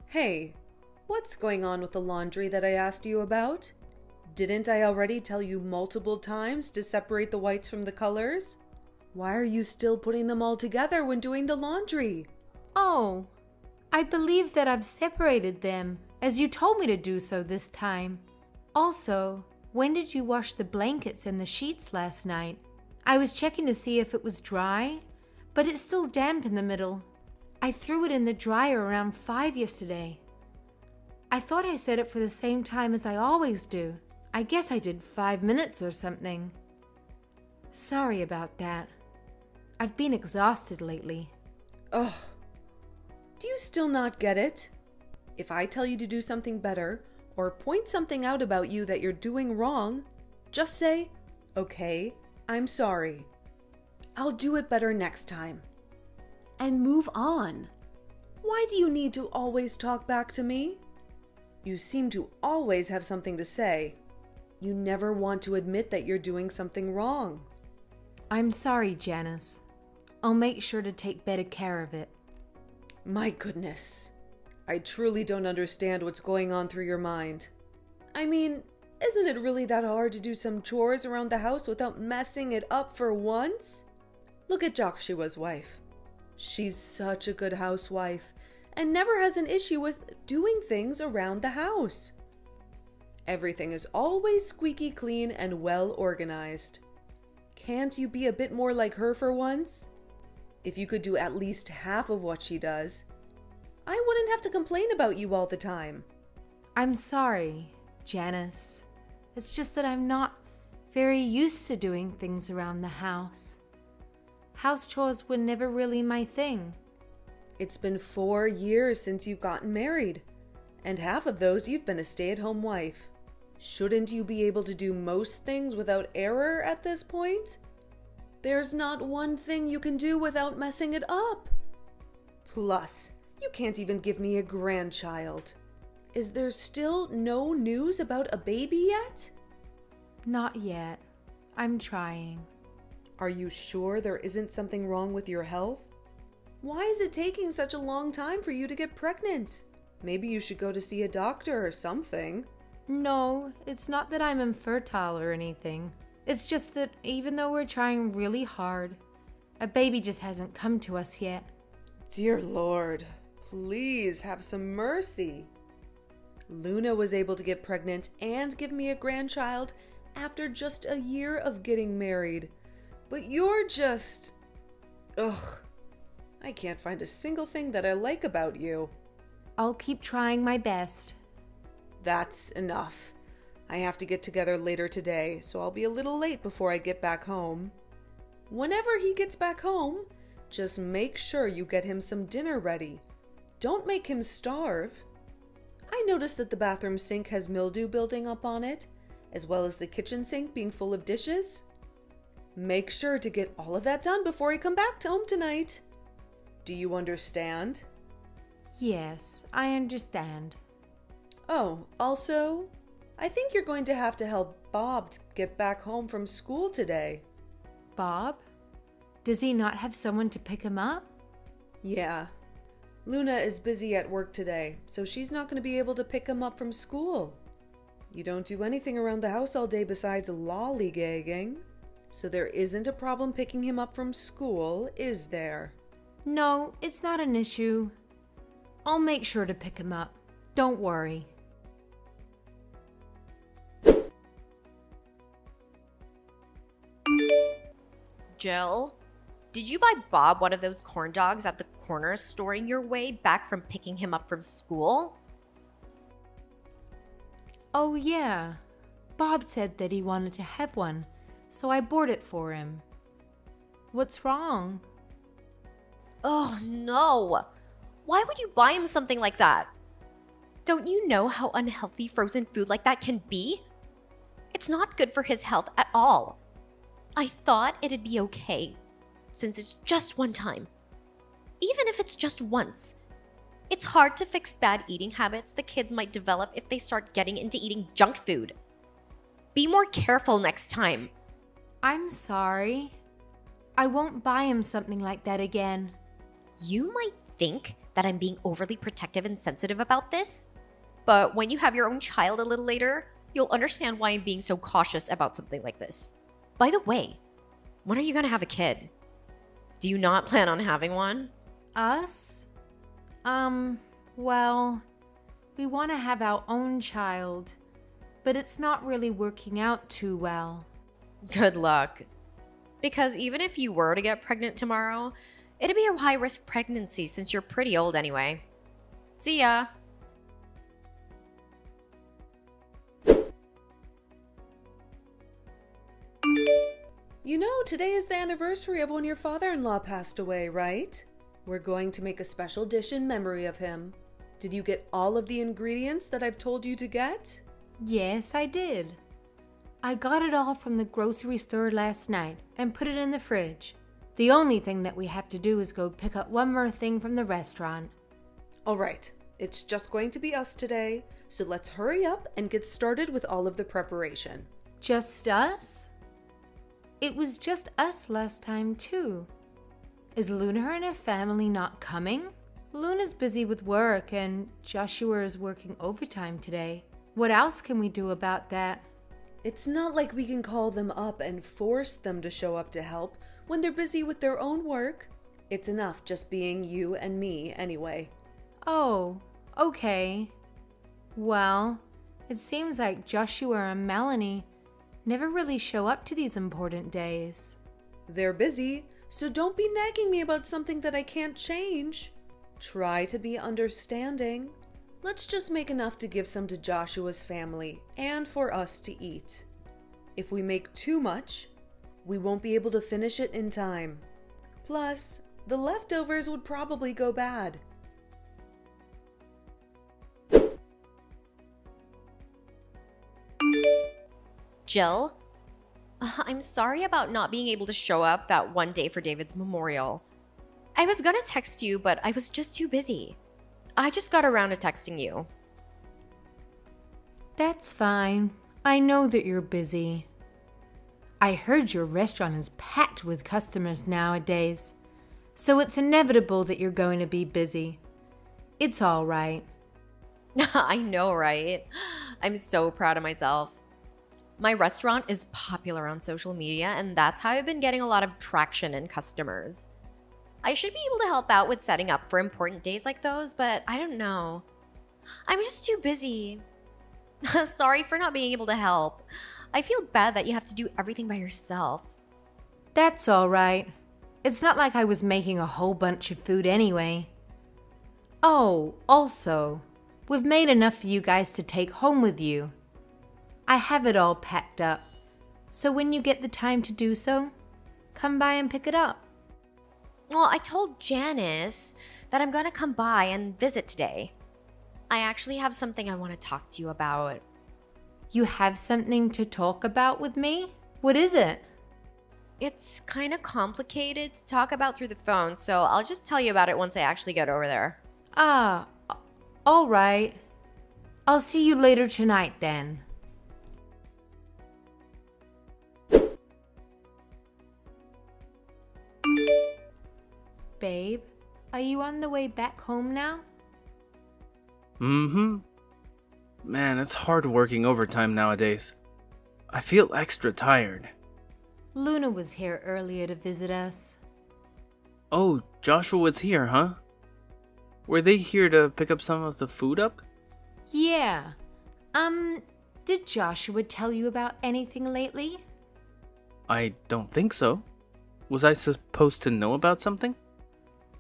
Hey, what's going on with the laundry that I asked you about? Didn't I already tell you multiple times to separate the whites from the colors? Why are you still putting them all together when doing the laundry? Oh, I believe that I've separated them, as you told me to do so this time. Also, when did you wash the blankets and the sheets last night? I was checking to see if it was dry, but it's still damp in the middle. I threw it in the dryer around 5 yesterday. I thought I set it for the same time as I always do. I guess I did 5 minutes or something. Sorry about that. I've been exhausted lately. Ugh. Do you still not get it? If I tell you to do something better, or point something out about you that you're doing wrong, just say, okay, I'm sorry. I'll do it better next time. And move on. Why do you need to always talk back to me? You seem to always have something to say. You never want to admit that you're doing something wrong. I'm sorry, Janice. I'll make sure to take better care of it. My goodness. I truly don't understand what's going on through your mind. I mean, isn't it really that hard to do some chores around the house without messing it up for once? Look at Joshua's wife. She's such a good housewife and never has an issue with doing things around the house. Everything is always squeaky clean and well organized. Can't you be a bit more like her for once? If you could do at least half of what she does, I wouldn't have to complain about you all the time. I'm sorry, Janice. It's just that I'm not very used to doing things around the house. House chores were never really my thing. It's been 4 years since you've gotten married, and half of those you've been a stay-at-home wife. Shouldn't you be able to do most things without error at this point? There's not one thing you can do without messing it up. Plus, you can't even give me a grandchild. Is there still no news about a baby yet? Not yet. I'm trying. Are you sure there isn't something wrong with your health? Why is it taking such a long time for you to get pregnant? Maybe you should go to see a doctor or something. No, it's not that I'm infertile or anything. It's just that even though we're trying really hard, a baby just hasn't come to us yet. Dear Lord, please have some mercy. Luna was able to get pregnant and give me a grandchild after just a year of getting married. But you're just... Ugh. I can't find a single thing that I like about you. I'll keep trying my best. That's enough. I have to get together later today, so I'll be a little late before I get back home. Whenever he gets back home, just make sure you get him some dinner ready. Don't make him starve. I noticed that the bathroom sink has mildew building up on it, as well as the kitchen sink being full of dishes. Make sure to get all of that done before I come back home tonight. Do you understand? Yes, I understand. Oh, also, I think you're going to have to help Bob get back home from school today. Bob? Does he not have someone to pick him up? Yeah. Luna is busy at work today, so she's not going to be able to pick him up from school. You don't do anything around the house all day besides lollygagging, so there isn't a problem picking him up from school, is there? No, it's not an issue. I'll make sure to pick him up. Don't worry. Jill, did you buy Bob one of those corn dogs at the corner store in your way back from picking him up from school? Oh yeah. Bob said that he wanted to have one, so I bought it for him. What's wrong? Oh no! Why would you buy him something like that? Don't you know how unhealthy frozen food like that can be? It's not good for his health at all. I thought it'd be okay, since it's just one time. Even if it's just once. It's hard to fix bad eating habits the kids might develop if they start getting into eating junk food. Be more careful next time. I'm sorry. I won't buy him something like that again. You might think that I'm being overly protective and sensitive about this. But when you have your own child a little later, you'll understand why I'm being so cautious about something like this. By the way, when are you gonna have a kid? Do you not plan on having one? Us? Well, we want to have our own child, but it's not really working out too well. Good luck. Because even if you were to get pregnant tomorrow, it'd be a high-risk pregnancy since you're pretty old anyway. See ya. You know, today is the anniversary of when your father-in-law passed away, right? We're going to make a special dish in memory of him. Did you get all of the ingredients that I've told you to get? Yes, I did. I got it all from the grocery store last night and put it in the fridge. The only thing that we have to do is go pick up one more thing from the restaurant. All right, it's just going to be us today, so let's hurry up and get started with all of the preparation. Just us? It was just us last time, too. Is Luna and her family not coming? Luna's busy with work and Joshua is working overtime today. What else can we do about that? It's not like we can call them up and force them to show up to help when they're busy with their own work. It's enough just being you and me anyway. Oh, okay. Well, it seems like Joshua and Melanie never really show up to these important days. They're busy, so don't be nagging me about something that I can't change. Try to be understanding. Let's just make enough to give some to Joshua's family and for us to eat. If we make too much, we won't be able to finish it in time. Plus, the leftovers would probably go bad. Jill? I'm sorry about not being able to show up that one day for David's memorial. I was gonna text you, but I was just too busy. I just got around to texting you. That's fine. I know that you're busy. I heard your restaurant is packed with customers nowadays, so it's inevitable that you're going to be busy. It's all right. I know, right? I'm so proud of myself. My restaurant is popular on social media, and that's how I've been getting a lot of traction and customers. I should be able to help out with setting up for important days like those, but I don't know. I'm just too busy. Sorry for not being able to help. I feel bad that you have to do everything by yourself. That's all right. It's not like I was making a whole bunch of food anyway. Oh, also, we've made enough for you guys to take home with you. I have it all packed up, so when you get the time to do so, come by and pick it up. Well, I told Janice that I'm gonna come by and visit today. I actually have something I want to talk to you about. You have something to talk about with me? What is it? It's kind of complicated to talk about through the phone, so I'll just tell you about it once I actually get over there. Ah, all right. I'll see you later tonight then. Babe, are you on the way back home now? Mm-hmm. Man, it's hard working overtime nowadays. I feel extra tired. Luna was here earlier to visit us. Oh, Joshua was here, huh? Were they here to pick up some of the food up? Yeah. Did Joshua tell you about anything lately? I don't think so. Was I supposed to know about something?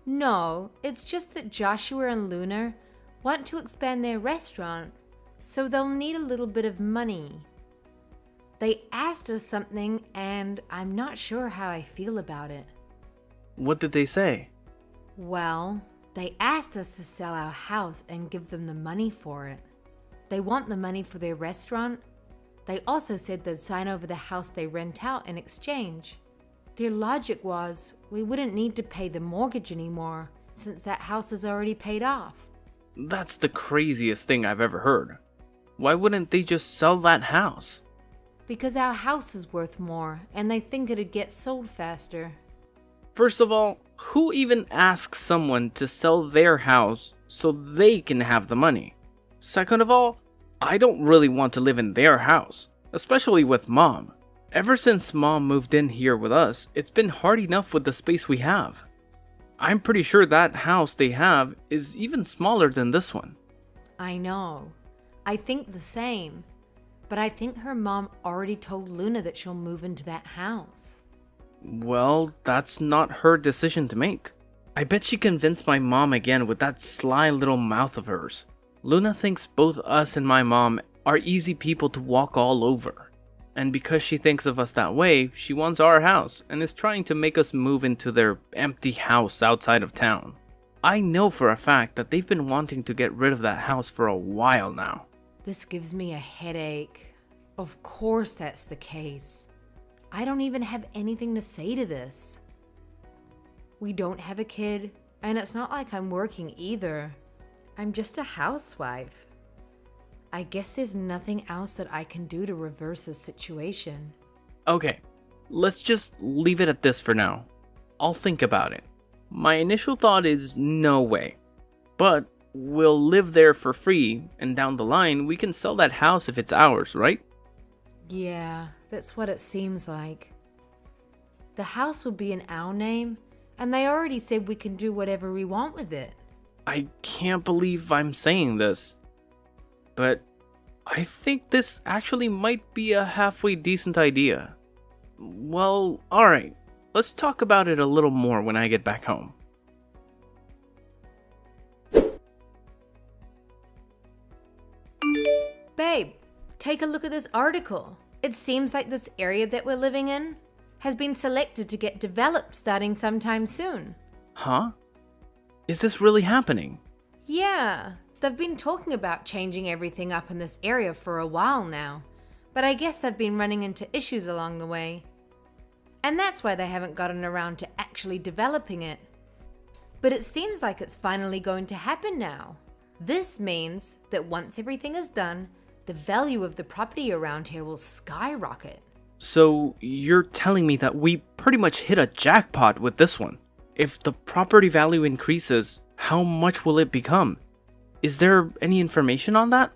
No, it's just that Joshua and Luna want to expand their restaurant, so they'll need a little bit of money. They asked us something, and I'm not sure how I feel about it. What did they say? Well, they asked us to sell our house and give them the money for it. They want the money for their restaurant. They also said they'd sign over the house they rent out in exchange. Their logic was we wouldn't need to pay the mortgage anymore since that house is already paid off. That's the craziest thing I've ever heard. Why wouldn't they just sell that house? Because our house is worth more and they think it'd get sold faster. First of all, Who even asks someone to sell their house so they can have the money? Second of all, I don't really want to live in their house, especially with Mom. Ever since Mom moved in here with us, it's been hard enough with the space we have. I'm pretty sure that house they have is even smaller than this one. I know. I think the same. But I think her mom already told Luna that she'll move into that house. Well, that's not her decision to make. I bet she convinced my mom again with that sly little mouth of hers. Luna thinks both us and my mom are easy people to walk all over. And because she thinks of us that way, she wants our house and is trying to make us move into their empty house outside of town. I know for a fact that they've been wanting to get rid of that house for a while now. This gives me a headache. Of course that's the case. I don't even have anything to say to this. We don't have a kid, and it's not like I'm working either. I'm just a housewife. I guess there's nothing else that I can do to reverse the situation. Okay, let's just leave it at this for now. I'll think about it. My initial thought is no way. But we'll live there for free, and down the line, we can sell that house if it's ours, right? Yeah, that's what it seems like. The house will be in our name, and they already said we can do whatever we want with it. I can't believe I'm saying this, but I think this actually might be a halfway decent idea. Well, alright, let's talk about it a little more when I get back home. Babe, take a look at this article. It seems like this area that we're living in has been selected to get developed starting sometime soon. Huh? Is this really happening? Yeah, they've been talking about changing everything up in this area for a while now, but I guess they've been running into issues along the way. And that's why they haven't gotten around to actually developing it. But it seems like it's finally going to happen now. This means that once everything is done, the value of the property around here will skyrocket. So you're telling me that we pretty much hit a jackpot with this one? If the property value increases, how much will it become? Is there any information on that?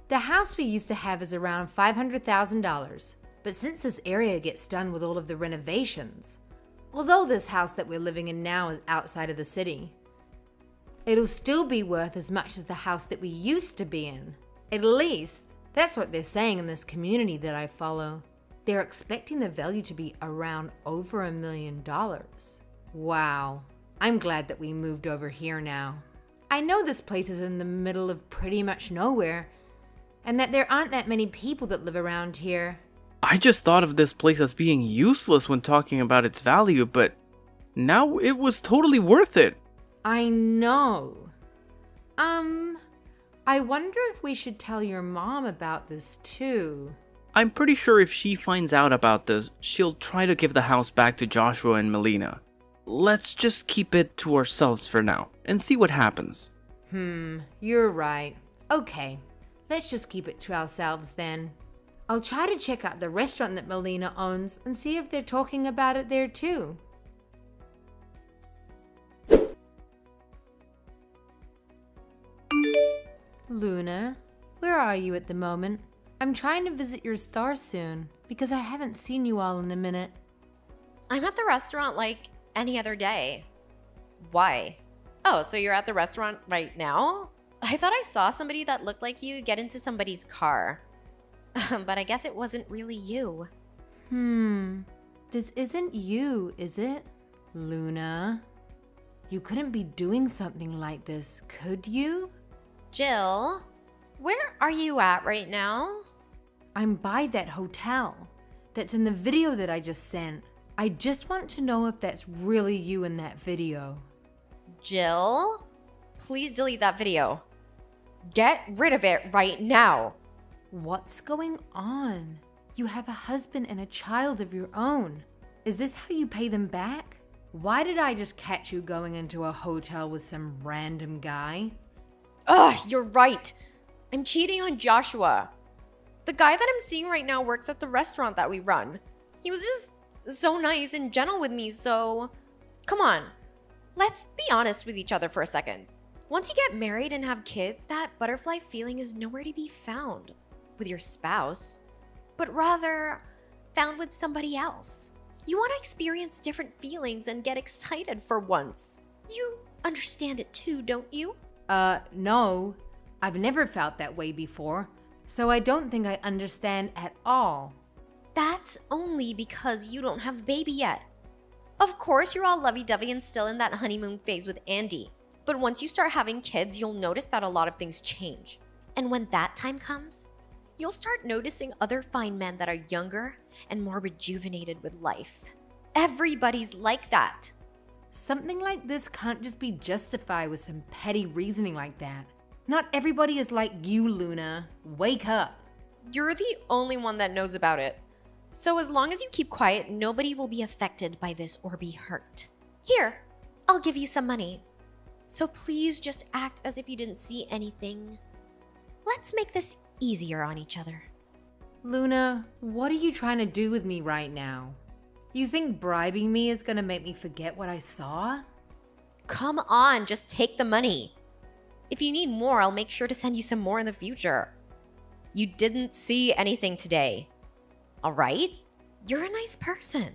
The house we used to have is around $500,000, but since this area gets done with all of the renovations, although this house that we're living in now is outside of the city, it'll still be worth as much as the house that we used to be in. At least, that's what they're saying in this community that I follow. They're expecting the value to be around over $1 million. Wow, I'm glad that we moved over here now. I know this place is in the middle of pretty much nowhere, and that there aren't that many people that live around here. I just thought of this place as being useless when talking about its value, but now it was totally worth it. I know. I wonder if we should tell your mom about this too. I'm pretty sure if she finds out about this, she'll try to give the house back to Joshua and Melina. Let's just keep it to ourselves for now and see what happens. You're right. Okay, let's just keep it to ourselves then. I'll try to check out the restaurant that Melina owns and see if they're talking about it there too. Luna, where are you at the moment? I'm trying to visit your star soon because I haven't seen you all in a minute. I'm at the restaurant like any other day. Why? Oh, so you're at the restaurant right now? I thought I saw somebody that looked like you get into somebody's car. But I guess it wasn't really you. This isn't you, is it? Luna? You couldn't be doing something like this, could you? Jill, where are you at right now? I'm by that hotel. That's in the video that I just sent. I just want to know if that's really you in that video. Jill, please delete that video. Get rid of it right now. What's going on? You have a husband and a child of your own. Is this how you pay them back? Why did I just catch you going into a hotel with some random guy? Ugh, you're right. I'm cheating on Joshua. The guy that I'm seeing right now works at the restaurant that we run. He was just so nice and gentle with me, so... Come on. Let's be honest with each other for a second. Once you get married and have kids, that butterfly feeling is nowhere to be found with your spouse, but rather found with somebody else. You want to experience different feelings and get excited for once. You understand it too, don't you? No. I've never felt that way before, so I don't think I understand at all. That's only because you don't have a baby yet. Of course, you're all lovey-dovey and still in that honeymoon phase with Andy. But once you start having kids, you'll notice that a lot of things change. And when that time comes, you'll start noticing other fine men that are younger and more rejuvenated with life. Everybody's like that. Something like this can't just be justified with some petty reasoning like that. Not everybody is like you, Luna. Wake up. You're the only one that knows about it. So as long as you keep quiet, nobody will be affected by this or be hurt. Here, I'll give you some money. So please just act as if you didn't see anything. Let's make this easier on each other. Luna, what are you trying to do with me right now? You think bribing me is gonna make me forget what I saw? Come on, just take the money. If you need more, I'll make sure to send you some more in the future. You didn't see anything today. All right? You're a nice person.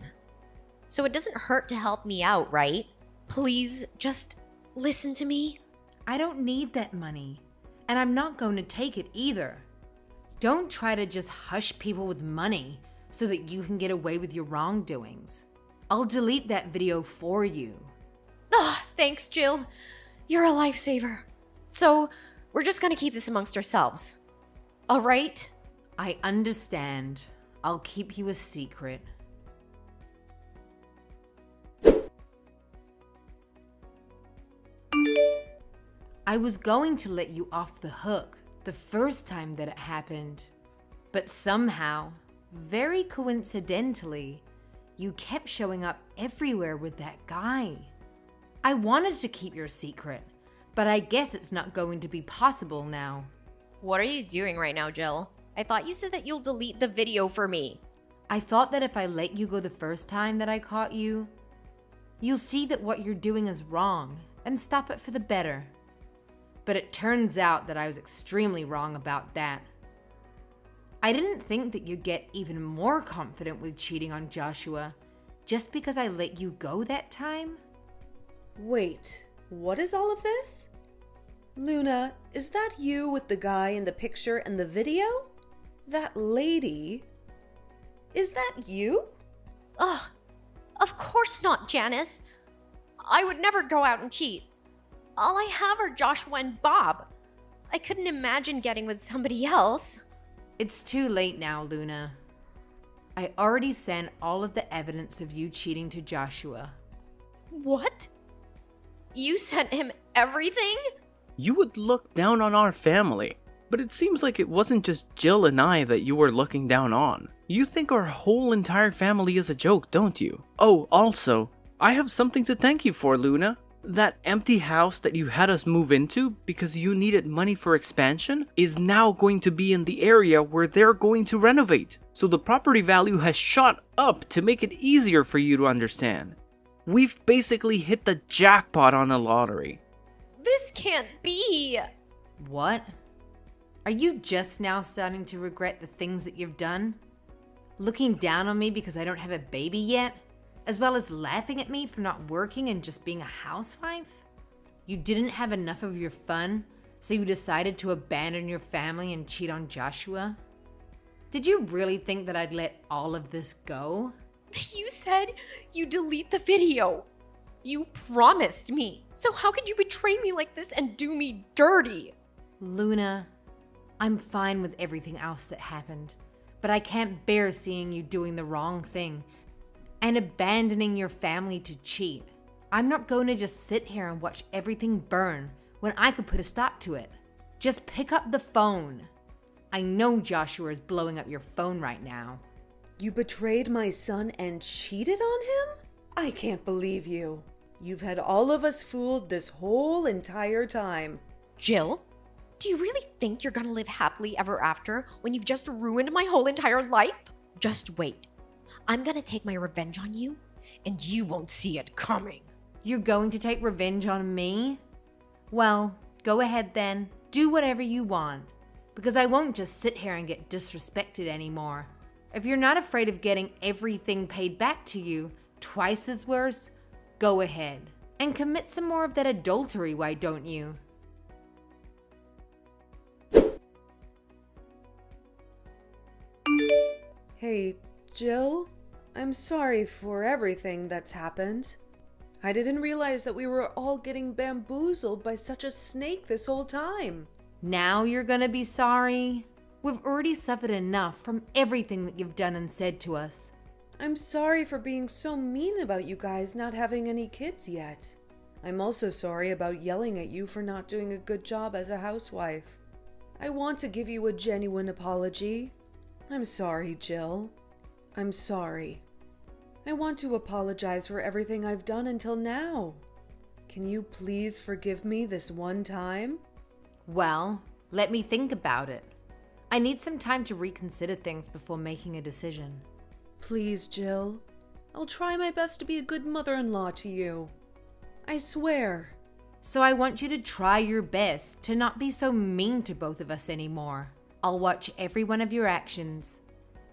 So it doesn't hurt to help me out, right? Please just listen to me. I don't need that money, and I'm not going to take it either. Don't try to just hush people with money so that you can get away with your wrongdoings. I'll delete that video for you. Oh, thanks, Jill. You're a lifesaver. So we're just gonna keep this amongst ourselves. All right? I understand. I'll keep you a secret. I was going to let you off the hook the first time that it happened, but somehow, very coincidentally, you kept showing up everywhere with that guy. I wanted to keep your secret, but I guess it's not going to be possible now. What are you doing right now, Jill? I thought you said that you'll delete the video for me. I thought that if I let you go the first time that I caught you, you'll see that what you're doing is wrong and stop it for the better. But it turns out that I was extremely wrong about that. I didn't think that you'd get even more confident with cheating on Joshua just because I let you go that time. Wait, what is all of this? Luna, is that you with the guy in the picture and the video? That lady? Is that you? Ugh, of course not, Janice. I would never go out and cheat. All I have are Joshua and Bob. I couldn't imagine getting with somebody else. It's too late now, Luna. I already sent all of the evidence of you cheating to Joshua. What? You sent him everything? You would look down on our family, but it seems like it wasn't just Jill and I that you were looking down on. You think our whole entire family is a joke, don't you? Oh, also, I have something to thank you for, Luna. That empty house that you had us move into because you needed money for expansion is now going to be in the area where they're going to renovate. So the property value has shot up to make it easier for you to understand. We've basically hit the jackpot on the lottery. This can't be. What? Are you just now starting to regret the things that you've done? Looking down on me because I don't have a baby yet? As well as laughing at me for not working and just being a housewife? You didn't have enough of your fun, so you decided to abandon your family and cheat on Joshua? Did you really think that I'd let all of this go? You said you delete the video. You promised me. So how could you betray me like this and do me dirty? Luna, I'm fine with everything else that happened, but I can't bear seeing you doing the wrong thing and abandoning your family to cheat. I'm not going to just sit here and watch everything burn when I could put a stop to it. Just pick up the phone. I know Joshua is blowing up your phone right now. You betrayed my son and cheated on him? I can't believe you. You've had all of us fooled this whole entire time. Jill, do you really think you're gonna live happily ever after when you've just ruined my whole entire life? Just wait. I'm gonna take my revenge on you, and you won't see it coming. You're going to take revenge on me? Well, go ahead then. Do whatever you want. Because I won't just sit here and get disrespected anymore. If you're not afraid of getting everything paid back to you, twice as worse, go ahead. And commit some more of that adultery, why don't you? Hey, Jill? I'm sorry for everything that's happened. I didn't realize that we were all getting bamboozled by such a snake this whole time. Now you're gonna be sorry? We've already suffered enough from everything that you've done and said to us. I'm sorry for being so mean about you guys not having any kids yet. I'm also sorry about yelling at you for not doing a good job as a housewife. I want to give you a genuine apology. I'm sorry, Jill. I'm sorry. I want to apologize for everything I've done until now. Can you please forgive me this one time? Well, let me think about it. I need some time to reconsider things before making a decision. Please, Jill. I'll try my best to be a good mother-in-law to you. I swear. So I want you to try your best to not be so mean to both of us anymore. I'll watch every one of your actions.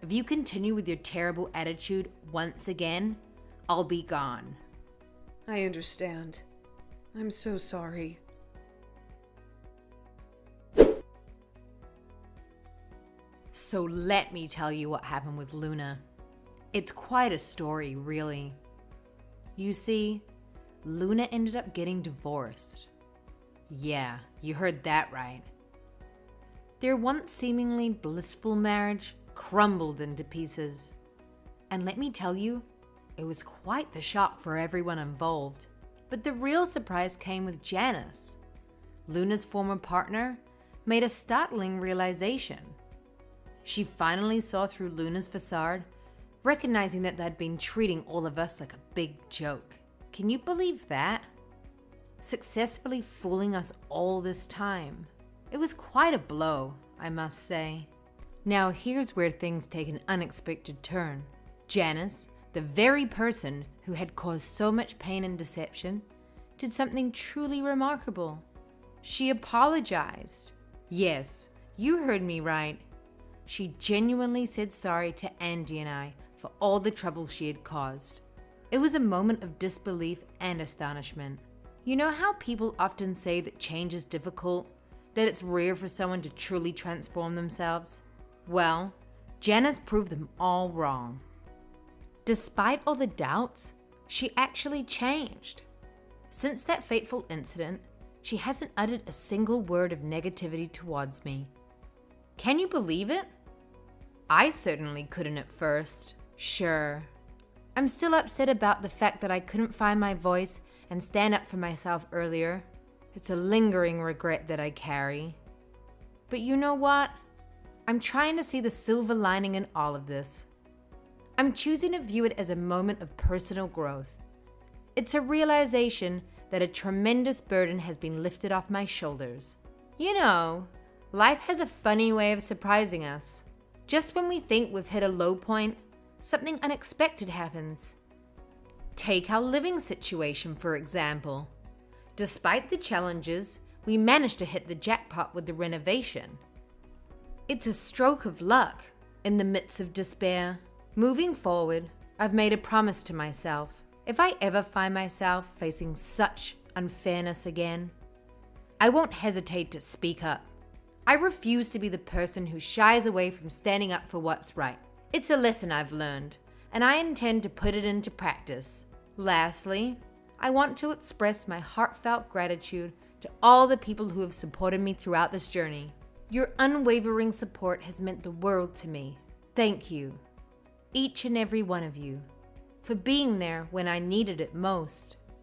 If you continue with your terrible attitude once again, I'll be gone. I understand. I'm so sorry. So let me tell you what happened with Luna. It's quite a story, really. You see, Luna ended up getting divorced. Yeah, you heard that right. Their once seemingly blissful marriage crumbled into pieces. And let me tell you, it was quite the shock for everyone involved. But the real surprise came with Janice. Luna's former partner made a startling realization. She finally saw through Luna's facade, recognizing that they'd been treating all of us like a big joke. Can you believe that? Successfully fooling us all this time. It was quite a blow, I must say. Now here's where things take an unexpected turn. Janice, the very person who had caused so much pain and deception, did something truly remarkable. She apologized. Yes, you heard me right. She genuinely said sorry to Andy and I for all the trouble she had caused. It was a moment of disbelief and astonishment. You know how people often say that change is difficult, that it's rare for someone to truly transform themselves? Well, Janice proved them all wrong. Despite all the doubts, she actually changed. Since that fateful incident, she hasn't uttered a single word of negativity towards me. Can you believe it? I certainly couldn't at first. Sure. I'm still upset about the fact that I couldn't find my voice and stand up for myself earlier. It's a lingering regret that I carry. But you know what? I'm trying to see the silver lining in all of this. I'm choosing to view it as a moment of personal growth. It's a realization that a tremendous burden has been lifted off my shoulders. You know, life has a funny way of surprising us. Just when we think we've hit a low point, something unexpected happens. Take our living situation, for example. Despite the challenges, we managed to hit the jackpot with the renovation. It's a stroke of luck in the midst of despair. Moving forward, I've made a promise to myself. If I ever find myself facing such unfairness again, I won't hesitate to speak up. I refuse to be the person who shies away from standing up for what's right. It's a lesson I've learned, and I intend to put it into practice. Lastly, I want to express my heartfelt gratitude to all the people who have supported me throughout this journey. Your unwavering support has meant the world to me. Thank you, each and every one of you, for being there when I needed it most.